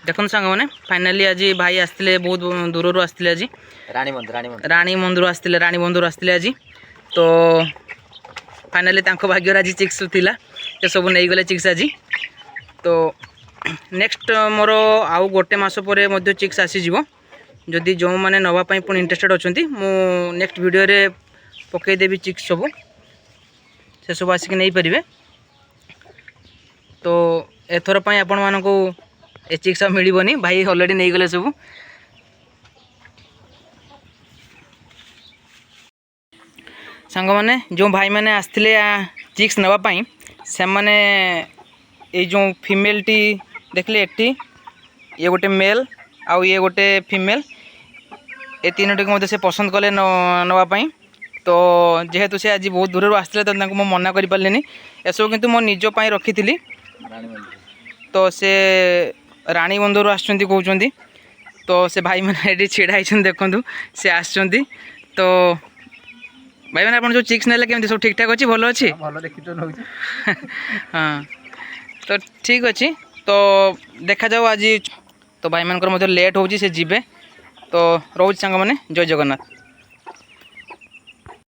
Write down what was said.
देखो सांग मैंने फाइनाली आज भाई आसते बहुत दूर आसते आज रानी मंदिर आसते रानी बंधुर आसते आज तो फाइनाली भाग्य आज चिक्स थिला ये सब नहीं गले चिक्स आज तो नेक्स्ट मोर आउ गोटे मस पर चिक्स आसीज जदि जो मैंने नापी पुणी इंटरेस्टेड अच्छा मु नेक्स्ट वीडियो रे पकईदेवी चिक्स सब से सब आसिक नहीं पारे तो एथर आपण मानक ए चिक्स मिलनी भाई अलरेडी नहीं गले सब सांग मैंने जो भाई मैंने आसते चिक्स नापी से मैंने ये जो फीमेल टी देखले एटी ये गोटे मेल आउ ये गोटे फीमेल ये तीन टी मत से पसंद कले नापी तो जेहेतु से आज बहुत दूर आसते तो मुझे मना कर पारे एसबू किंतु मो निजपाई रखी थी तो से रानी बंधुर आसुँच तो से भाई मैंने ये छिड़ा देखु से आस तो भाई मैंने आप जो चिक्स ने केमती सब ठीक ठाक अच्छी भल अच्छी हाँ तो ठीक अच्छे तो देखा जाओ आज तो भाई मान लेट हो जी से जीवे तो रोज सांग मैंने जय जगन्नाथ।